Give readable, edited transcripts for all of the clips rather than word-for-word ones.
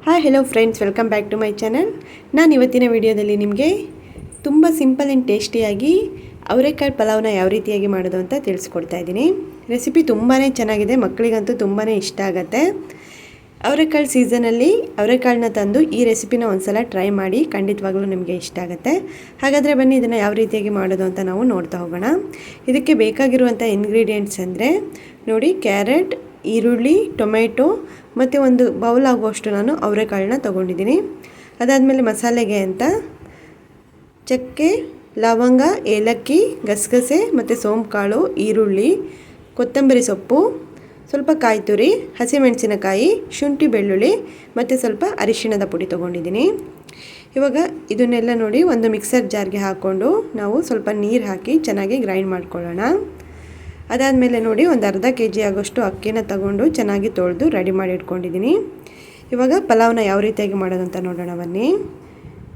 Hi hello friends, welcome back to my channel. ನಾನು ಇವತ್ತಿನ ವಿಡಿಯೋದಲ್ಲಿ ನಿಮಗೆ ತುಂಬ ಸಿಂಪಲ್ ಆ್ಯಂಡ್ ಟೇಸ್ಟಿಯಾಗಿ ಅವರೆಕಾಳು ಪಲಾವ್ನ ಯಾವ ರೀತಿಯಾಗಿ ಮಾಡೋದು ಅಂತ ತಿಳಿಸ್ಕೊಡ್ತಾ ಇದ್ದೀನಿ. ರೆಸಿಪಿ ತುಂಬಾ ಚೆನ್ನಾಗಿದೆ, ಮಕ್ಕಳಿಗಂತೂ ತುಂಬಾ ಇಷ್ಟ ಆಗುತ್ತೆ. ಅವರೆಕಾಳು ಸೀಸನಲ್ಲಿ ಅವರೆಕಾಳನ್ನ ತಂದು ಈ ರೆಸಿಪಿನ ಒಂದ್ಸಲ ಟ್ರೈ ಮಾಡಿ, ಖಂಡಿತವಾಗ್ಲೂ ನಿಮಗೆ ಇಷ್ಟ ಆಗುತ್ತೆ. ಹಾಗಾದರೆ ಬನ್ನಿ ಇದನ್ನು ಯಾವ ರೀತಿಯಾಗಿ ಮಾಡೋದು ಅಂತ ನಾವು ನೋಡ್ತಾ ಹೋಗೋಣ. ಇದಕ್ಕೆ ಬೇಕಾಗಿರುವಂಥ ಇಂಗ್ರೀಡಿಯೆಂಟ್ಸ್ ಅಂದರೆ ನೋಡಿ, ಕ್ಯಾರೆಟ್, ಈರುಳ್ಳಿ, ಟೊಮೆಟೊ ಮತ್ತು ಒಂದು ಬೌಲ್ ಆಗುವಷ್ಟು ನಾನು ಅವರೆಕಾಳನ್ನ ತೊಗೊಂಡಿದ್ದೀನಿ. ಅದಾದಮೇಲೆ ಮಸಾಲೆಗೆ ಅಂತ ಚಕ್ಕೆ, ಲವಂಗ, ಏಲಕ್ಕಿ, ಗಸಗಸೆ ಮತ್ತು ಸೋಂಪುಕಾಳು, ಈರುಳ್ಳಿ, ಕೊತ್ತಂಬರಿ ಸೊಪ್ಪು, ಸ್ವಲ್ಪ ಕಾಯಿ ತುರಿ, ಹಸಿಮೆಣಸಿನಕಾಯಿ, ಶುಂಠಿ, ಬೆಳ್ಳುಳ್ಳಿ ಮತ್ತು ಸ್ವಲ್ಪ ಅರಿಶಿಣದ ಪುಡಿ ತೊಗೊಂಡಿದ್ದೀನಿ. ಇವಾಗ ಇದನ್ನೆಲ್ಲ ನೋಡಿ ಒಂದು ಮಿಕ್ಸರ್ ಜಾರ್ಗೆ ಹಾಕ್ಕೊಂಡು ನಾವು ಸ್ವಲ್ಪ ನೀರು ಹಾಕಿ ಚೆನ್ನಾಗಿ ಗ್ರೈಂಡ್ ಮಾಡ್ಕೊಳ್ಳೋಣ. ಅದಾದಮೇಲೆ ನೋಡಿ ಒಂದು ಅರ್ಧ kg ಆಗೋಷ್ಟು ಅಕ್ಕಿನ ತಗೊಂಡು ಚೆನ್ನಾಗಿ ತೊಳೆದು ರೆಡಿ ಮಾಡಿ ಇಟ್ಕೊಂಡಿದ್ದೀನಿ. ಇವಾಗ ಪಲಾವ್ನ ಯಾವ ರೀತಿಯಾಗಿ ಮಾಡೋದು ಅಂತ ನೋಡೋಣ ಬನ್ನಿ.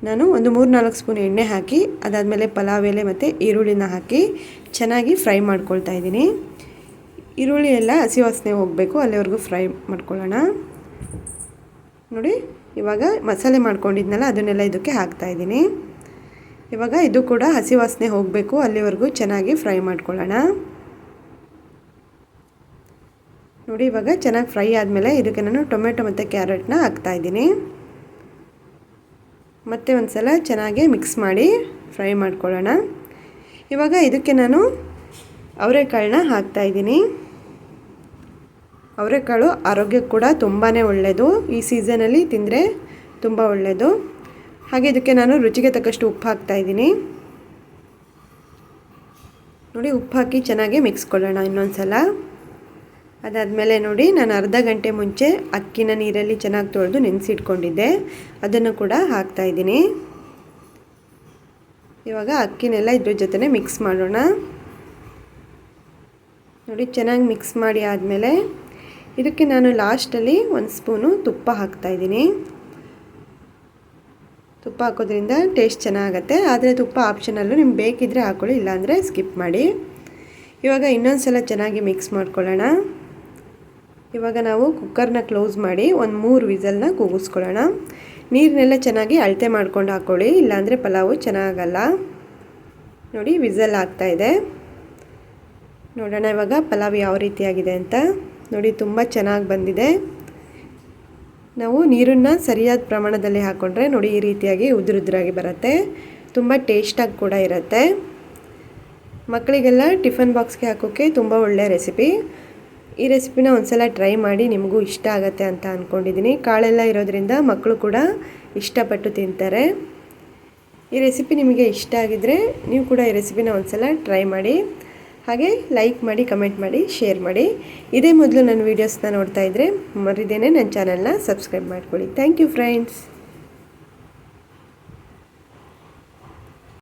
ನಾನು ಒಂದು 3-4 ಸ್ಪೂನ್ ಎಣ್ಣೆ ಹಾಕಿ ಅದಾದಮೇಲೆ ಪಲಾವ್ ಎಲೆ ಮತ್ತು ಈರುಳ್ಳಿನ ಹಾಕಿ ಚೆನ್ನಾಗಿ ಫ್ರೈ ಮಾಡ್ಕೊಳ್ತಾ ಇದ್ದೀನಿ. ಈರುಳ್ಳಿ ಎಲ್ಲ ಹಸಿ ವಾಸನೆ ಹೋಗಬೇಕು, ಅಲ್ಲಿವರೆಗೂ ಫ್ರೈ ಮಾಡ್ಕೊಳ್ಳೋಣ. ನೋಡಿ, ಇವಾಗ ಮಸಾಲೆ ಮಾಡ್ಕೊಂಡಿದ್ನಲ್ಲ ಅದನ್ನೆಲ್ಲ ಇದಕ್ಕೆ ಹಾಕ್ತಾಯಿದ್ದೀನಿ. ಇವಾಗ ಇದು ಕೂಡ ಹಸಿ ವಾಸನೆ ಹೋಗಬೇಕು, ಅಲ್ಲಿವರೆಗೂ ಚೆನ್ನಾಗಿ ಫ್ರೈ ಮಾಡ್ಕೊಳ್ಳೋಣ. ನೋಡಿ, ಇವಾಗ ಚೆನ್ನಾಗಿ ಫ್ರೈ ಆದಮೇಲೆ ಇದಕ್ಕೆ ನಾನು ಟೊಮೆಟೊ ಮತ್ತು ಕ್ಯಾರೆಟ್ನ ಹಾಕ್ತಾಯಿದ್ದೀನಿ. ಮತ್ತೆ ಒಂದು ಸಲ ಚೆನ್ನಾಗಿ ಮಿಕ್ಸ್ ಮಾಡಿ ಫ್ರೈ ಮಾಡ್ಕೊಳ್ಳೋಣ. ಇವಾಗ ಇದಕ್ಕೆ ನಾನು ಅವರೆಕಾಳನ್ನ ಹಾಕ್ತಾಯಿದ್ದೀನಿ. ಅವರೆಕಾಳು ಆರೋಗ್ಯಕ್ಕೆ ಕೂಡ ತುಂಬಾ ಒಳ್ಳೆಯದು, ಈ ಸೀಸನಲ್ಲಿ ತಿಂದರೆ ತುಂಬ ಒಳ್ಳೆಯದು. ಹಾಗೆ ಇದಕ್ಕೆ ನಾನು ರುಚಿಗೆ ತಕ್ಕಷ್ಟು ಉಪ್ಪು ಹಾಕ್ತಾಯಿದ್ದೀನಿ. ನೋಡಿ, ಉಪ್ಪು ಹಾಕಿ ಚೆನ್ನಾಗಿ ಮಿಕ್ಸ್ ಕೊಡೋಣ ಇನ್ನೊಂದು ಸಲ. ಅದಾದಮೇಲೆ ನೋಡಿ, ನಾನು ಅರ್ಧ ಗಂಟೆ ಮುಂಚೆ ಅಕ್ಕಿನ ನೀರಲ್ಲಿ ಚೆನ್ನಾಗಿ ತೊಳೆದು ನೆನೆಸಿಟ್ಕೊಂಡಿದ್ದೆ, ಅದನ್ನು ಕೂಡ ಹಾಕ್ತಾಯಿದ್ದೀನಿ. ಇವಾಗ ಅಕ್ಕಿನೆಲ್ಲ ಇದ್ರ ಜೊತೆ ಮಿಕ್ಸ್ ಮಾಡೋಣ. ನೋಡಿ, ಚೆನ್ನಾಗಿ ಮಿಕ್ಸ್ ಮಾಡಿ ಆದಮೇಲೆ ಇದಕ್ಕೆ ನಾನು ಲಾಸ್ಟಲ್ಲಿ 1 ಸ್ಪೂನು ತುಪ್ಪ ಹಾಕ್ತಾಯಿದ್ದೀನಿ. ತುಪ್ಪ ಹಾಕೋದ್ರಿಂದ ಟೇಸ್ಟ್ ಚೆನ್ನಾಗುತ್ತೆ, ಆದರೆ ತುಪ್ಪ ಆಪ್ಷನಲ್ಲು, ನಿಮ್ಗೆ ಬೇಕಿದ್ದರೆ ಹಾಕ್ಕೊಳ್ಳಿ, ಇಲ್ಲಾಂದರೆ ಸ್ಕಿಪ್ ಮಾಡಿ. ಇವಾಗ ಇನ್ನೊಂದು ಸಲ ಚೆನ್ನಾಗಿ ಮಿಕ್ಸ್ ಮಾಡ್ಕೊಳ್ಳೋಣ. ಇವಾಗ ನಾವು ಕುಕ್ಕರ್ನ ಕ್ಲೋಸ್ ಮಾಡಿ ಒಂದು 3 ವಿಸಲ್ನ ಕೂಗಿಸ್ಕೊಳ್ಳೋಣ. ನೀರನ್ನೆಲ್ಲ ಚೆನ್ನಾಗಿ ಅಳತೆ ಮಾಡ್ಕೊಂಡು ಹಾಕ್ಕೊಳ್ಳಿ, ಇಲ್ಲಾಂದರೆ ಪಲಾವು ಚೆನ್ನಾಗಲ್ಲ. ನೋಡಿ, ವಿಸಲ್ ಆಗ್ತಾಯಿದೆ. ನೋಡೋಣ ಇವಾಗ ಪಲಾವ್ ಯಾವ ರೀತಿಯಾಗಿದೆ ಅಂತ. ನೋಡಿ, ತುಂಬ ಚೆನ್ನಾಗಿ ಬಂದಿದೆ. ನಾವು ನೀರನ್ನು ಸರಿಯಾದ ಪ್ರಮಾಣದಲ್ಲಿ ಹಾಕ್ಕೊಂಡ್ರೆ ನೋಡಿ ಈ ರೀತಿಯಾಗಿ ಉದುರುದ್ರಾಗಿ ಬರುತ್ತೆ, ತುಂಬ ಟೇಸ್ಟಾಗಿ ಕೂಡ ಇರುತ್ತೆ. ಮಕ್ಕಳಿಗೆಲ್ಲ ಟಿಫನ್ ಬಾಕ್ಸ್ಗೆ ಹಾಕೋಕ್ಕೆ ತುಂಬ ಒಳ್ಳೆಯ ರೆಸಿಪಿ. ಈ ರೆಸಿಪಿನ ಒಂದ್ಸಲ ಟ್ರೈ ಮಾಡಿ, ನಿಮಗೂ ಇಷ್ಟ ಆಗುತ್ತೆ ಅಂತ ಅಂದ್ಕೊಂಡಿದ್ದೀನಿ. ಕಾಳೆಲ್ಲ ಇರೋದ್ರಿಂದ ಮಕ್ಕಳು ಕೂಡ ಇಷ್ಟಪಟ್ಟು ತಿಂತಾರೆ. ಈ ರೆಸಿಪಿ ನಿಮಗೆ ಇಷ್ಟ ಆಗಿದ್ದರೆ ನೀವು ಕೂಡ ಈ ರೆಸಿಪಿನ ಒಂದ್ಸಲ ಟ್ರೈ ಮಾಡಿ. ಹಾಗೆ ಲೈಕ್ ಮಾಡಿ, ಕಮೆಂಟ್ ಮಾಡಿ, ಶೇರ್ ಮಾಡಿ. ಇದೇ ಮೊದಲು ನನ್ನ ವೀಡಿಯೋಸ್ನ ನೋಡ್ತಾ ಇದ್ದರೆ ಮರಿದೇನೆ ನನ್ನ ಚಾನಲ್ನ ಸಬ್ಸ್ಕ್ರೈಬ್ ಮಾಡ್ಕೊಳ್ಳಿ. Thank you friends.